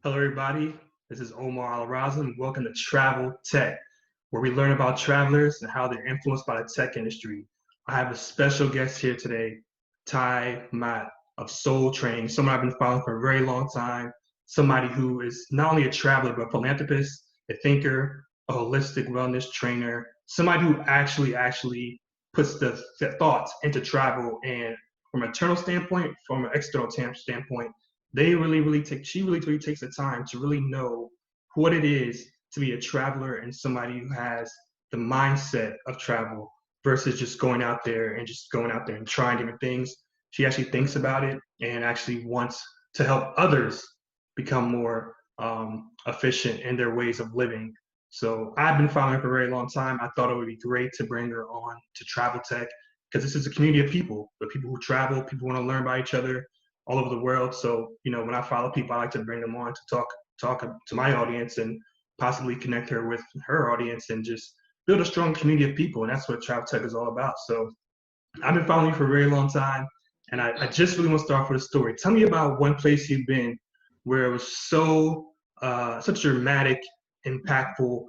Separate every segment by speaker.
Speaker 1: Hello, everybody. This is Omar Al-Raza, and welcome to Traveltech, where we learn about travelers and how they're influenced by the tech industry. I have a special guest here today, Thai Ma'at of Soultraining, someone I've been following for a very long time, somebody who is not only a traveler, but a philanthropist, a thinker, a holistic wellness trainer, somebody who actually puts the thoughts into travel. And from an internal standpoint, from an external standpoint, she really takes the time to really know what it is to be a traveler and somebody who has the mindset of travel versus just going out there and trying different things. She actually thinks about it and actually wants to help others become more efficient in their ways of living. So I've been following her for a very long time. I thought it would be great to bring her on to Travel Tech because this is a community of people, the people who travel, people who want to learn about each other all over the world. So, when I follow people, I like to bring them on to talk to my audience and possibly connect her with her audience and just build a strong community of people. And that's what Travel Tech is all about. So I've been following you for a very long time. And I just really want to start with a story. Tell me about one place you've been where it was such a dramatic, impactful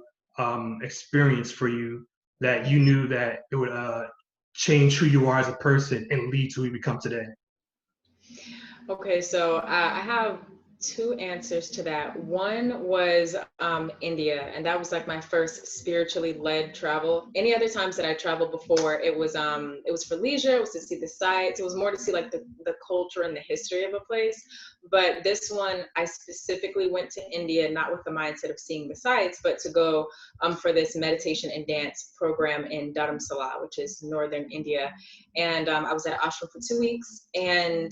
Speaker 1: experience for you that you knew that it would change who you are as a person and lead to who you become today.
Speaker 2: Okay, so I have two answers to that. One was India, and that was like my first spiritually led travel. Any other times that I traveled before, it was for leisure, it was to see the sights, it was more to see like the culture and the history of a place. But this one, I specifically went to India not with the mindset of seeing the sights, but to go for this meditation and dance program in Dharamsala, which is northern India. And I was at ashram for 2 weeks, and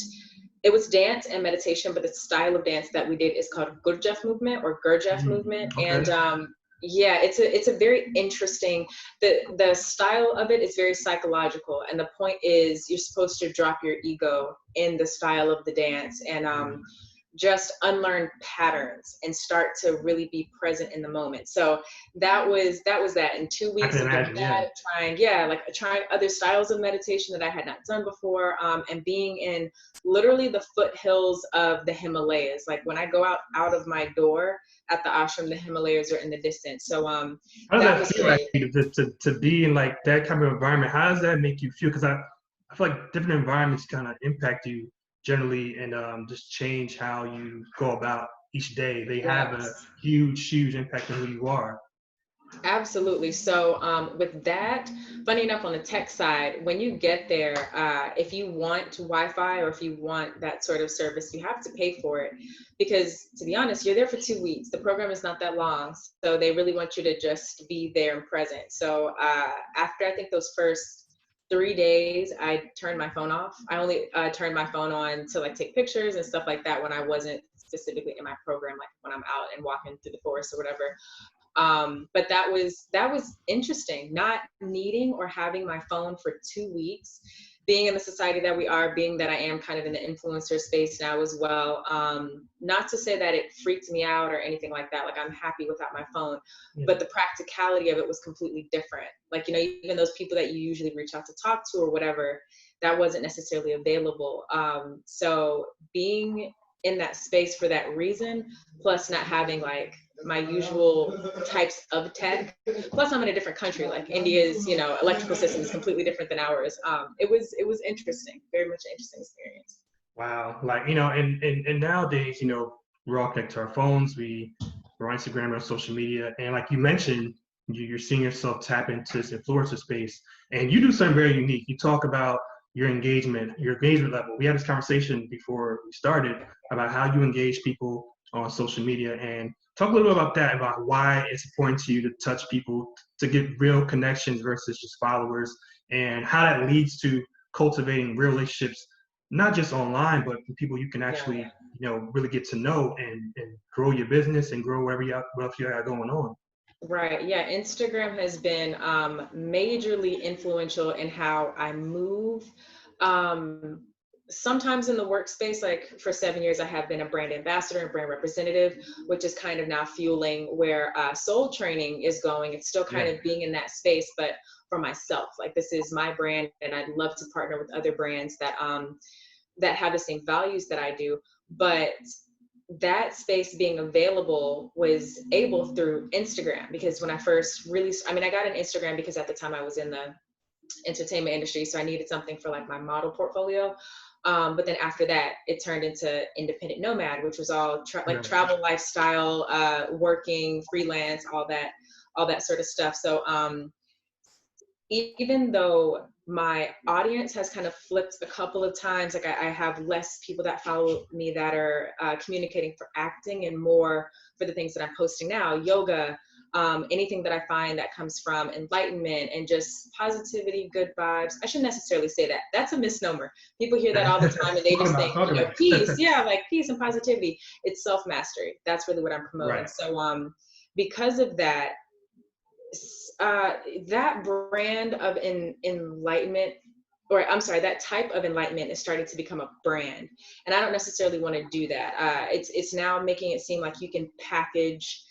Speaker 2: it was dance and meditation, but the style of dance that we did is called Gurjef movement or Gurjef movement.
Speaker 1: Okay.
Speaker 2: And yeah, it's a very interesting, the style of it is very psychological. And the point is you're supposed to drop your ego in the style of the dance and just unlearn patterns and start to really be present in the moment. So that in two
Speaker 1: I
Speaker 2: weeks
Speaker 1: can
Speaker 2: of doing
Speaker 1: imagine, yeah.
Speaker 2: that, trying other styles of meditation that I had not done before, and being in literally the foothills of the Himalayas. Like when I go out of my door at the ashram, the Himalayas are in the distance. So
Speaker 1: How does
Speaker 2: that
Speaker 1: that
Speaker 2: was
Speaker 1: feel
Speaker 2: great.
Speaker 1: actually to be in like that kind of environment? How does that make you feel? Because I feel like different environments kind of impact you generally and just change how you go about each day. They have a
Speaker 2: Yes.
Speaker 1: huge impact on who you are.
Speaker 2: Absolutely. So with that, funny enough, on the tech side, when you get there, if you want Wi-Fi or if you want that sort of service, you have to pay for it because, to be honest, you're there for 2 weeks. The program is not that long, so they really want you to just be there and present. So after I think those first 3 days, I turned my phone off. I only turned my phone on to like take pictures and stuff like that when I wasn't specifically in my program, like when I'm out and walking through the forest or whatever. But that was interesting, not needing or having my phone for 2 weeks, being in the society that we are, being that I am kind of in the influencer space now as well. Not to say that it freaked me out or anything like that, like I'm happy without my phone,
Speaker 1: Yeah.
Speaker 2: but the practicality of it was completely different. Like, even those people that you usually reach out to talk to or whatever, that wasn't necessarily available. So being in that space for that reason, plus not having like my usual types of tech. Plus, I'm in a different country. Like India's, electrical system is completely different than ours. It was interesting, very much an interesting experience.
Speaker 1: Wow. Like, and nowadays, we're all connected to our phones. We're on Instagram, we're on social media. And like you mentioned, you're seeing yourself tap into this influencer space. And you do something very unique. You talk about your engagement level. We had this conversation before we started about how you engage people on social media and talk a little bit about that, about why it's important to you to touch people, to get real connections versus just followers, and how that leads to cultivating real relationships not just online, but for people you can
Speaker 2: Yeah.
Speaker 1: actually, really get to know and grow your business and grow what else you got going on.
Speaker 2: Right. Yeah. Instagram has been majorly influential in how I move. Um, Sometimes in the workspace, like for 7 years, I have been a brand ambassador and brand representative, which is kind of now fueling where soul training is going. It's still kind
Speaker 1: Yeah.
Speaker 2: of being in that space, but for myself, like this is my brand, and I'd love to partner with other brands that have the same values that I do. But that space being available was able through Instagram, because when I first really, I mean, I got an Instagram because at the time I was in the entertainment industry, so I needed something for like my model portfolio. But then after that, it turned into independent nomad, which was all like travel lifestyle, working, freelance, all that sort of stuff. So even though my audience has kind of flipped a couple of times, like I have less people that follow me that are communicating for acting and more for the things that I'm posting now, yoga, anything that I find that comes from enlightenment and just positivity, good vibes. I shouldn't necessarily say that. That's a misnomer. People hear that all the time and they just think, you know, peace. Yeah, like peace and positivity. It's self-mastery. That's really what I'm promoting.
Speaker 1: Right.
Speaker 2: So because of that, that brand of enlightenment, or I'm sorry, that type of enlightenment is starting to become a brand. And I don't necessarily want to do that. It's now making it seem like you can package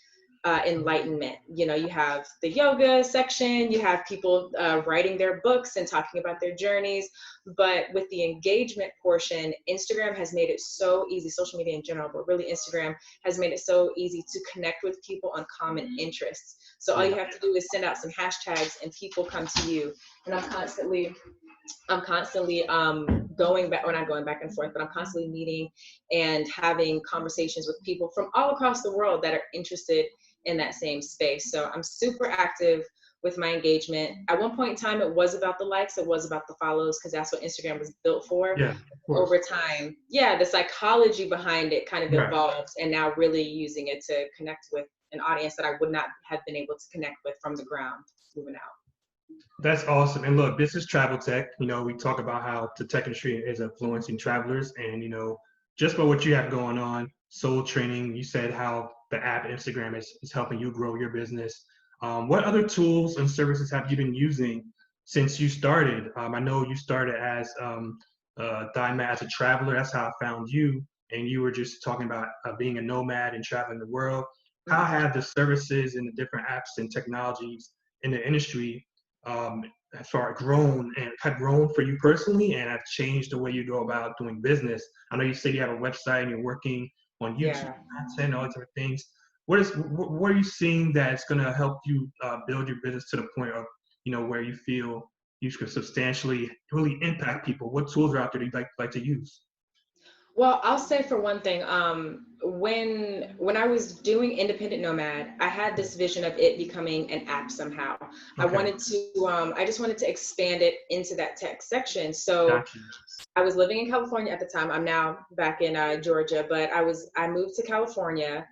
Speaker 2: enlightenment. You know, you have the yoga section, you have people writing their books and talking about their journeys, but with the engagement portion, Instagram has made it so easy, social media in general, but really Instagram has made it so easy to connect with people on common interests. So all you have to do is send out some hashtags and people come to you. And I'm constantly going back, or not going back and forth, but I'm constantly meeting and having conversations with people from all across the world that are interested in that same space. So I'm super active with my engagement. At one point in time, it was about the likes, it was about the follows, because that's what Instagram was built for.
Speaker 1: Yeah,
Speaker 2: over time, the psychology behind it kind of evolved, and now really using it to connect with an audience that I would not have been able to connect with from the ground moving out.
Speaker 1: That's awesome. And look, this is Traveltech. You know, we talk about how the tech industry is influencing travelers, and you know, just by what you have going on, soul training. You said how the app Instagram is helping you grow your business. What other tools and services have you been using since you started? I know you started as Thai Ma'at as a traveler. That's how I found you, and you were just talking about being a nomad and traveling the world. How have the services and the different apps and technologies in the industry have sort of grown and have grown for you personally and have changed the way you go about doing business? I know you said you have a website and you're working on YouTube content, all these different things. What are you seeing that's going to help you build your business to the point of, you know, where you feel you could substantially really impact people? What tools are out there that you'd like to use?
Speaker 2: Well, I'll say for one thing, when I was doing Independent Nomad, I had this vision of it becoming an app somehow. I wanted to, I just wanted to expand it into that tech section. So I was living in California at the time. I'm now back in Georgia, but I moved to California.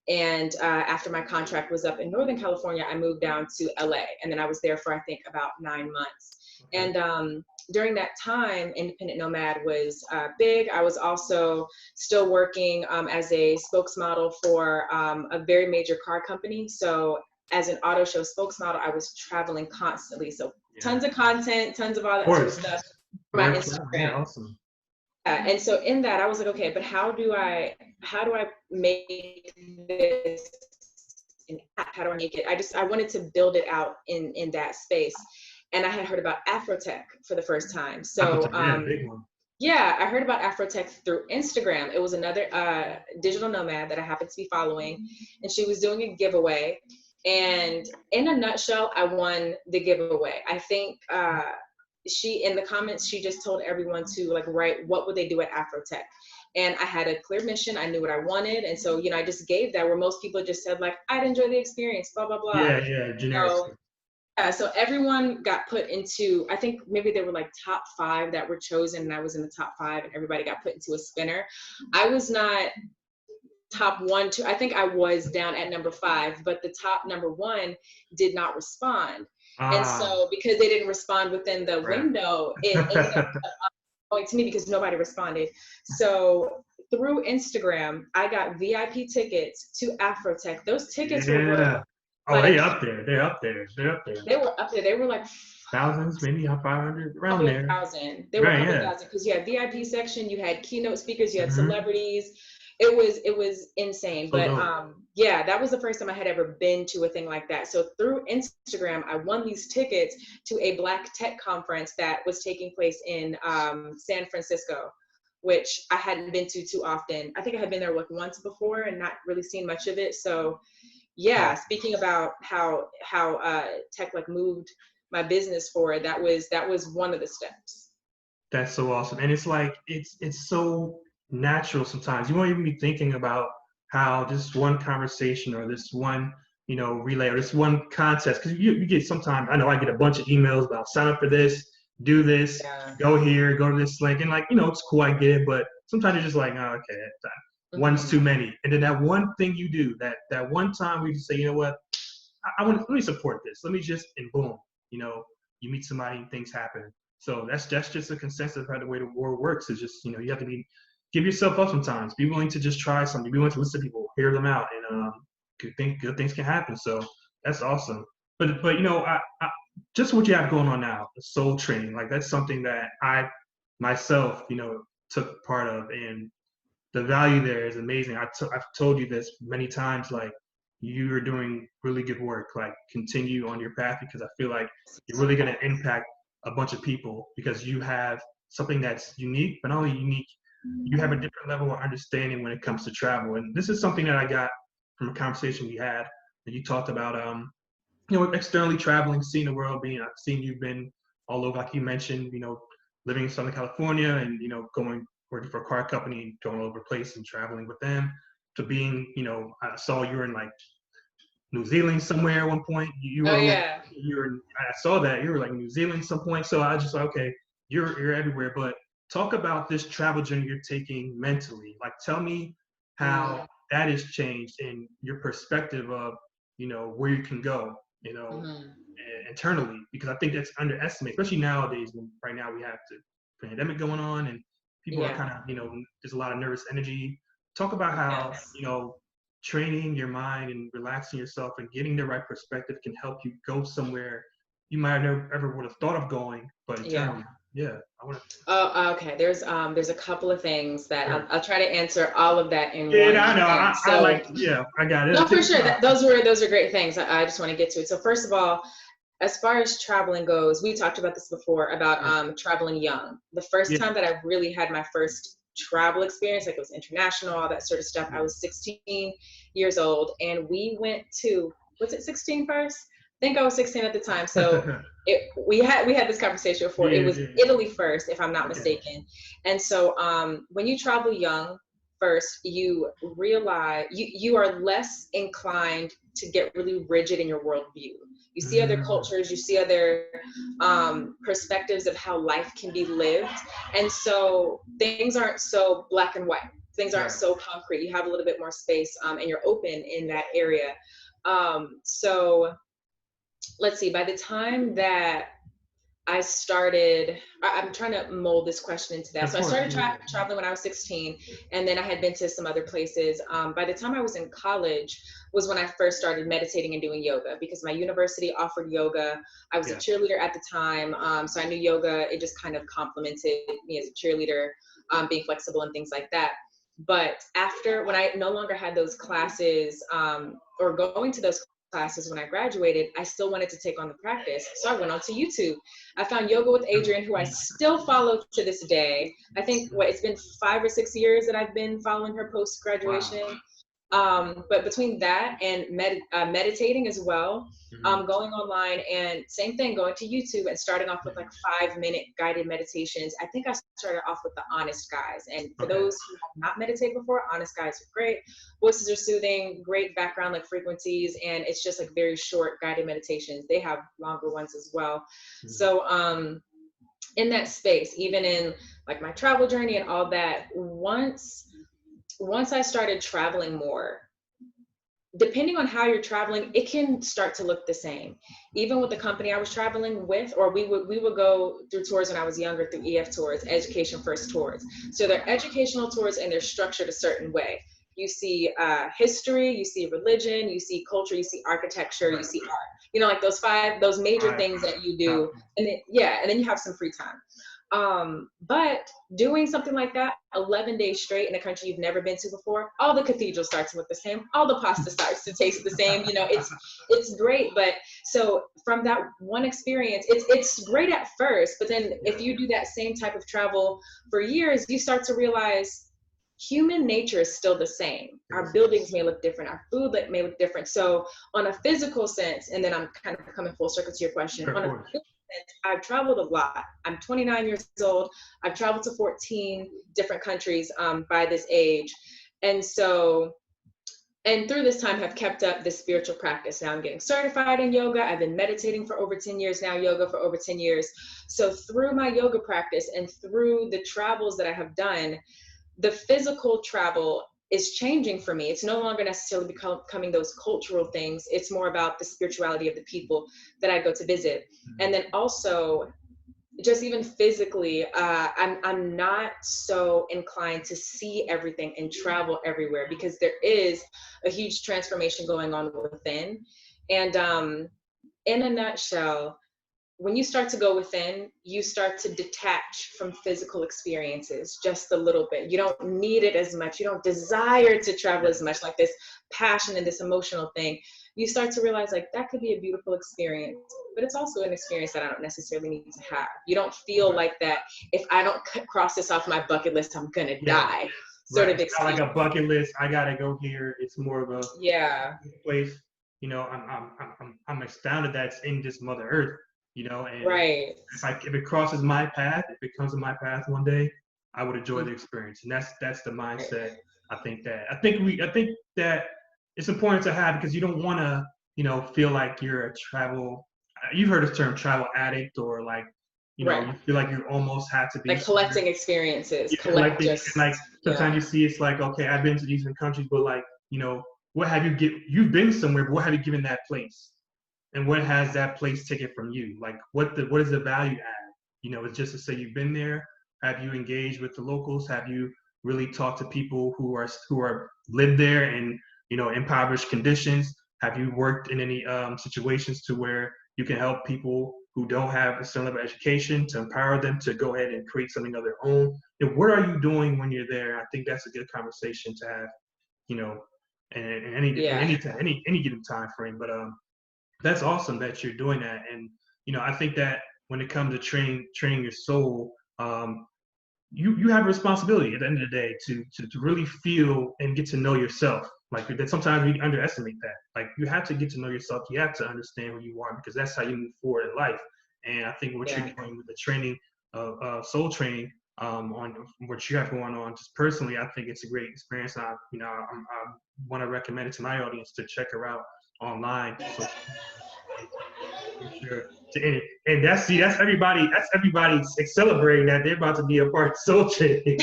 Speaker 2: And after my contract was up in Northern California, I moved down to LA. And then I was there for, I think, about 9 months. And during that time, Independent Nomad was big. I was also still working as a spokesmodel for a very major car company. So as an auto show spokesmodel, I was traveling constantly. So tons of content, tons of all that sort of stuff for my Instagram.
Speaker 1: Yeah, awesome.
Speaker 2: And so in that, I was like, okay, but how do I make this an app? How do I make it? I wanted to build it out in that space. And I had heard about Afrotech for the first time. So
Speaker 1: big one.
Speaker 2: Yeah, I heard about Afrotech through Instagram. It was another digital nomad that I happened to be following, and she was doing a giveaway. And in a nutshell, I won the giveaway. I think she, in the comments, she just told everyone to like write what would they do at Afrotech. And I had a clear mission. I knew what I wanted. And so, you know, I just gave that, where most people just said like, I'd enjoy the experience, blah, blah, blah.
Speaker 1: Yeah, generic.
Speaker 2: So everyone got put into, I think maybe there were like top 5 that were chosen, and I was in the top 5, and everybody got put into a spinner. I was not top 1, 2. I think I was down at number 5, but the top number 1 did not respond. And so because they didn't respond within the window, it ended up going to me because nobody responded. So through Instagram, I got VIP tickets to Afrotech. Those tickets were worth,
Speaker 1: they're up there. They're up there.
Speaker 2: They were up there. They were like
Speaker 1: thousands, maybe 500, around there.
Speaker 2: They were a couple thousand, because you had VIP section, you had keynote speakers, you had celebrities. It was insane. But that was the first time I had ever been to a thing like that. So through Instagram, I won these tickets to a Black tech conference that was taking place in San Francisco. which I hadn't been to too often. I think I had been there like once before and not really seen much of it. So yeah, speaking about how tech like moved my business forward, that was one of the steps.
Speaker 1: That's so awesome. And it's like it's so natural sometimes. You won't even be thinking about how this one conversation or this one, relay or this one contest, because you get sometimes, I know I get a bunch of emails about sign up for this, do this,
Speaker 2: Yeah.
Speaker 1: go here, go to this link, and like, it's cool, I get it, but sometimes you're just like, oh, okay, one's too many. And then that one thing you do, that one time where you say, you know what, let me support this. Let me just, and boom, you meet somebody and things happen. So that's just a consensus of how the way the world works. Is just, you have to give yourself up sometimes. Be willing to just try something. Be willing to listen to people, hear them out, and good things can happen. So that's awesome. But I just what you have going on now, the soul training, like that's something that I myself, took part of, and the value there is amazing. I've told you this many times, like you are doing really good work. Like continue on your path, because I feel like you're really going to impact a bunch of people because you have something that's unique, but not only unique, you have a different level of understanding when it comes to travel. And this is something that I got from a conversation we had, and you talked about, externally traveling, seeing the world. I've seen you've been all over, like you mentioned, living in Southern California and, going working for a car company, going all over the place and traveling with them, to being, I saw you were in like New Zealand somewhere at one point. You
Speaker 2: Oh
Speaker 1: were
Speaker 2: yeah.
Speaker 1: I saw that you were like New Zealand some point. So I just, okay, you're everywhere. But talk about this travel journey you're taking mentally. Like, tell me how that has changed in your perspective of, where you can go, internally, because I think that's underestimated, especially nowadays when right now we have the pandemic going on and people are kind of, there's a lot of nervous energy. Talk about how,
Speaker 2: Yes.
Speaker 1: training your mind and relaxing yourself and getting the right perspective can help you go somewhere you might have never ever would have thought of going, but
Speaker 2: Yeah.
Speaker 1: internally. Yeah, I want to.
Speaker 2: Oh, okay. There's a couple of things that
Speaker 1: Sure.
Speaker 2: I'll try to answer all of that in
Speaker 1: Yeah,
Speaker 2: one
Speaker 1: I know.
Speaker 2: thing.
Speaker 1: I
Speaker 2: So
Speaker 1: like. Yeah, I got it.
Speaker 2: no,
Speaker 1: Take
Speaker 2: for
Speaker 1: your
Speaker 2: sure.
Speaker 1: time.
Speaker 2: Those are great things. I just want to get to it. So first of all, as far as traveling goes, we talked about this before about
Speaker 1: Sure.
Speaker 2: traveling young. The first
Speaker 1: Yeah.
Speaker 2: time that I really had my first travel experience, like it was international, all that sort of stuff, I
Speaker 1: Yeah.
Speaker 2: was 16 years old, and we went to, was it 16 first? I think I was 16 at the time. So we had this conversation before. It
Speaker 1: Yeah.
Speaker 2: was
Speaker 1: Yeah.
Speaker 2: Italy first, if I'm not
Speaker 1: Okay.
Speaker 2: mistaken. And so when you travel young, first you realize you are less inclined to get really rigid in your worldview. You see other cultures, you see other perspectives of how life can be lived, and so things aren't so black and white. Things aren't
Speaker 1: Right.
Speaker 2: so concrete. You have a little bit more space, and you're open in that area. So let's see. By the time that I started, I'm trying to mold this question into that.
Speaker 1: Of
Speaker 2: So I
Speaker 1: course.
Speaker 2: started
Speaker 1: Yeah.
Speaker 2: traveling when I was 16, and then I had been to some other places. By the time I was in college was when I first started meditating and doing yoga, because my university offered yoga. I was a
Speaker 1: Yeah.
Speaker 2: cheerleader at the time, so I knew yoga. It just kind of complemented me as a cheerleader, being flexible and things like that. But after, when I no longer had those classes, or going to those classes when I graduated, I still wanted to take on the practice. So I went onto YouTube. I found Yoga with Adrienne, who I still follow to this day. I think it's been 5 or 6 years that I've been following her post graduation.
Speaker 1: Wow.
Speaker 2: But between that and meditating as well,
Speaker 1: Mm-hmm.
Speaker 2: going online and same thing, going to YouTube and starting off with like 5-minute guided meditations. I think I started off with the Honest Guys. And for
Speaker 1: Okay.
Speaker 2: those who have not meditated before, Honest Guys are great. Voices are soothing, great background like frequencies, and it's just like very short guided meditations. They have longer ones as well.
Speaker 1: Mm-hmm.
Speaker 2: So in that space, even in like my travel journey and all that, once I started traveling more, depending on how you're traveling, it can start to look the same. Even with the company I was traveling with, or we would go through tours when I was younger through EF tours, education first tours. So they're educational tours and they're structured a certain way. You see history, you see religion, you see culture, you see architecture, you see art. Like those major things that you do. And then you have some free time. But doing something like that 11 days straight in a country you've never been to before, all the cathedrals start to look the same, all the pasta starts to taste the same. You know, it's great. But so from that one experience, it's great at first, but then if you do that same type of travel for years, you start to realize human nature is still the same. Our buildings may look different, our food may look different. So on a physical sense, and then I'm kind of coming full circle to your question, on a physical sense, I've traveled a lot. I'm 29 years old. I've traveled to 14 different countries by this age. And so, and through this time have kept up this spiritual practice. Now I'm getting certified in yoga. I've been meditating for over 10 years now, yoga for over 10 years. So through my yoga practice and through the travels that I have done, the physical travel is changing for me. It's no longer necessarily becoming those cultural things. It's more about the spirituality of the people that I go to visit. And then also just even physically, I'm not so inclined to see everything and travel everywhere, because there is a huge transformation going on within. And in a nutshell, when you start to go within, you start to detach from physical experiences just a little bit. You don't need it as much. You don't desire to travel as much, like this passion and this emotional thing. You start to realize like that could be a beautiful experience, but it's also an experience that I don't necessarily need to have. You don't feel like that if I don't cross this off my bucket list, I'm gonna die. Sort of
Speaker 1: It's not like a bucket list. I gotta go here. It's more of a place. You know, I'm astounded that's in this Mother Earth. You know, and if it crosses my path, if it comes to my path one day, I would enjoy the experience. And that's the mindset. I think that it's important to have, because you don't want to, you know, feel like you're a travel. You've heard the term travel addict, or like, you know, you feel like you almost have to be
Speaker 2: like collecting experiences.
Speaker 1: Like sometimes you see it's like, okay, I've been to these different countries, but like, you know, what have you've been somewhere, but what have you given that place? And what has that place taken from you? Like, what is the value add? You know, it's just to say you've been there. Have you engaged with the locals? Have you really talked to people who are lived there in, you know, impoverished conditions? Have you worked in any situations to where you can help people who don't have a certain level of education, to empower them to go ahead and create something of their own? You know, what are you doing when you're there? I think that's a good conversation to have, you know, in any given time frame. But that's awesome that you're doing that. And, you know, I think that when it comes to training your soul, you have a responsibility at the end of the day to really feel and get to know yourself. Like that, sometimes we underestimate that. Like, you have to get to know yourself. You have to understand who you are, because that's how you move forward in life. And I think what you're doing with the training of soul training, on what you have going on, just personally, I think it's a great experience. I want to recommend it to my audience to check her out online. So sure. And that's everybody. That's everybody celebrating that they're about to be a part of Soul Training.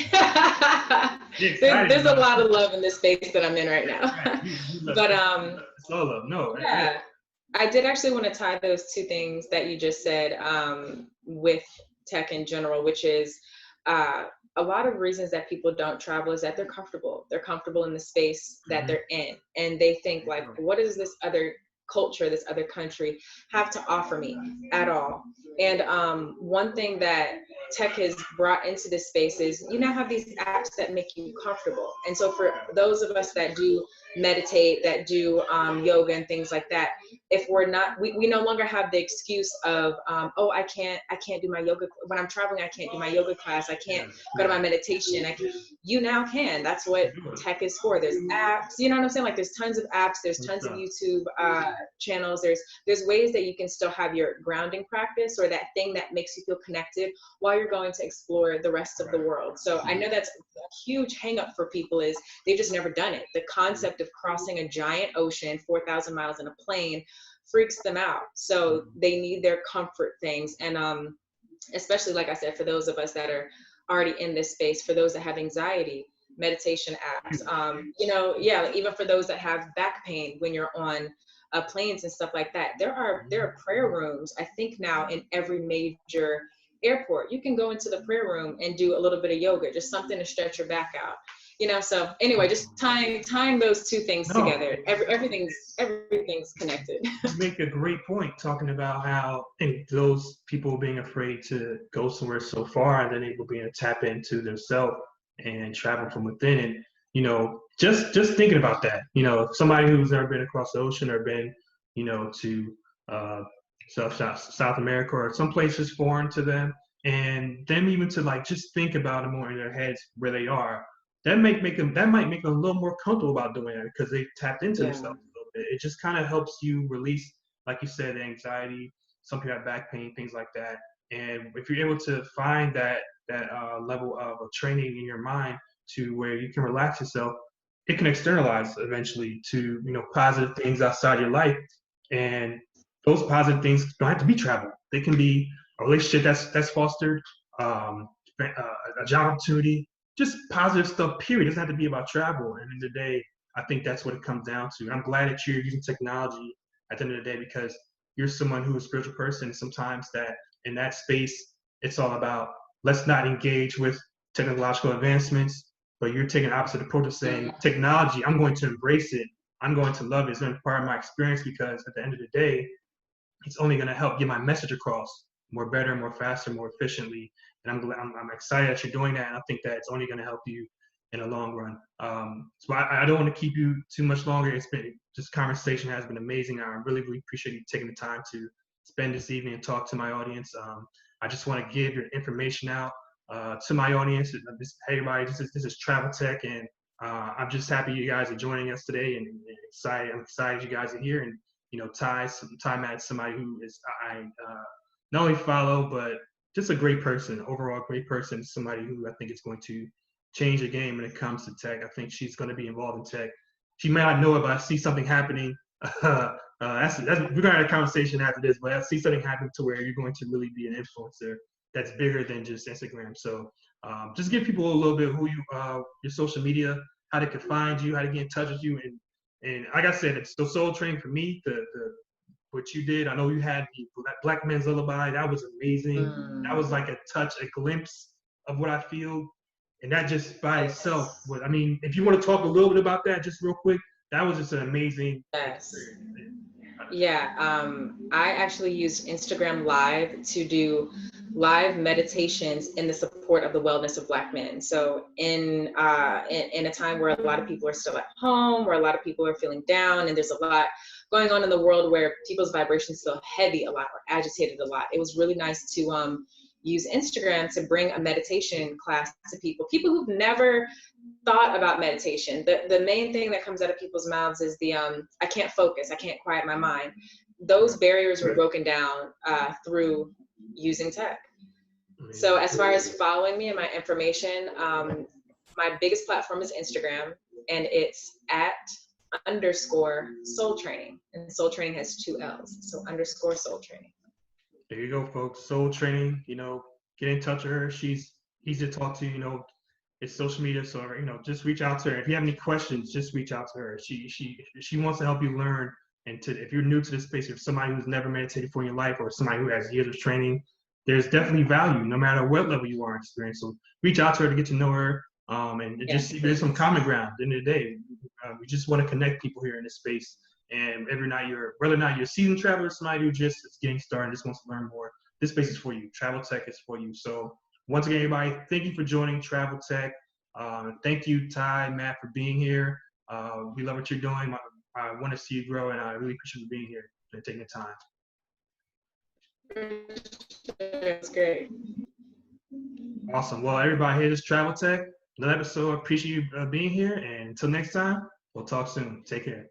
Speaker 2: There's a lot of love in this space that I'm in right now. But
Speaker 1: it's all love. No.
Speaker 2: Yeah, I did actually want to tie those two things that you just said with tech in general, which is a lot of reasons that people don't travel is that they're comfortable. They're comfortable in the space that they're in, and they think like, what does this other culture, this other country have to offer me at all? And one thing that tech has brought into this space is you now have these apps that make you comfortable. And so for those of us that do meditate, that do yoga and things like that, if we're not, we no longer have the excuse of, oh, I can't do my yoga. When I'm traveling, I can't do my yoga class. I can't go to my meditation. You now can. That's what tech is for. There's apps, you know what I'm saying? Like there's tons of apps, there's tons of YouTube channels. There's ways that you can still have your grounding practice, or that thing that makes you feel connected while you're going to explore the rest of the world. So I know that's a huge hang up for people, is they've just never done it. The concept of crossing a giant ocean, 4,000 miles in a plane, freaks them out. So they need their comfort things. And especially, like I said, for those of us that are already in this space, for those that have anxiety, meditation apps, even for those that have back pain when you're on planes and stuff like that. There are prayer rooms, I think now, in every major airport. You can go into the prayer room and do a little bit of yoga, just something to stretch your back out. So anyway, just tying those two things
Speaker 1: No,
Speaker 2: together. Everything's connected.
Speaker 1: you make a great point talking about how and those people being afraid to go somewhere so far and then able being to tap into themselves and travel from within. And just thinking about that, somebody who's never been across the ocean or been, to uh, South America or some places foreign to them, and them even to like just think about it more in their heads where they are. That might make them a little more comfortable about doing it because they've tapped into
Speaker 2: Yeah.
Speaker 1: themselves a little bit. It just kind of helps you release, like you said, anxiety. Some people have back pain, things like that. And if you're able to find that level of training in your mind to where you can relax yourself, it can externalize eventually to positive things outside your life. And those positive things don't have to be travel. They can be a relationship that's fostered, a job opportunity, just positive stuff, period. It doesn't have to be about travel. And in the day, I think that's what it comes down to. And I'm glad that you're using technology at the end of the day because you're someone who's a spiritual person. Sometimes that in that space, it's all about let's not engage with technological advancements, but you're taking the opposite approach of saying technology, I'm going to embrace it. I'm going to love it. It's going to be part of my experience because at the end of the day, it's only going to help get my message across more better, more faster, more efficiently. And I'm excited that you're doing that. And I think that it's only going to help you in the long run. So I don't want to keep you too much longer. This conversation has been amazing. I really, really appreciate you taking the time to spend this evening and talk to my audience. I just want to give your information out to my audience. Hey, everybody, this is Traveltech, and I'm just happy you guys are joining us today, and excited. I'm excited you guys are here. And Thai Ma'at, somebody who is I not only follow, but just a great person, overall great person, somebody who I think is going to change the game when it comes to tech. I think she's going to be involved in tech. She may not know it, but I see something happening. We're going to have a conversation after this, but I see something happen to where you're going to really be an influencer that's bigger than just Instagram. So just give people a little bit who your social media, how they can find you, how to get in touch with you, and like I said, it's the soul training for me. The what you did, I know you had that Black Man's Lullaby. That was amazing. That was like a glimpse of what I feel, and that just by itself. But I mean, if you want to talk a little bit about that, just real quick, that was just an amazing experience.
Speaker 2: Yeah, I actually used Instagram Live to do live meditations in the support of the wellness of Black men. So in a time where a lot of people are still at home, where a lot of people are feeling down, and there's a lot going on in the world where people's vibrations feel heavy a lot or agitated a lot, it was really nice to use Instagram to bring a meditation class to people who've never thought about meditation. The main thing that comes out of people's mouths is the I can't focus, I can't quiet my mind. Those barriers were broken down through using tech. So as far as following me and my information, my biggest platform is Instagram, and it's @_Soul Training, and Soul Training has 2 L's, so _Soul Training.
Speaker 1: There you go, folks. Soul Training. Get in touch with her. She's easy to talk to. It's social media, so just reach out to her. If you have any questions, just reach out to her. She wants to help you learn. And if you're new to this space, if somebody who's never meditated before in your life, or somebody who has years of training, there's definitely value no matter what level you are in experience. So reach out to her to get to know her, and just see if there's some common ground. At the end of the day, we just want to connect people here in this space. And whether or not you're a seasoned traveler, somebody who just is getting started, just wants to learn more, this space is for you. Traveltech is for you. So once again, everybody, thank you for joining Traveltech. Thank you, Thai Ma'at, for being here. We love what you're doing. I want to see you grow, and I really appreciate you being here and taking the time.
Speaker 2: That's great.
Speaker 1: Awesome. Well, everybody, here is Traveltech. Another episode. I appreciate you being here. And until next time, we'll talk soon. Take care.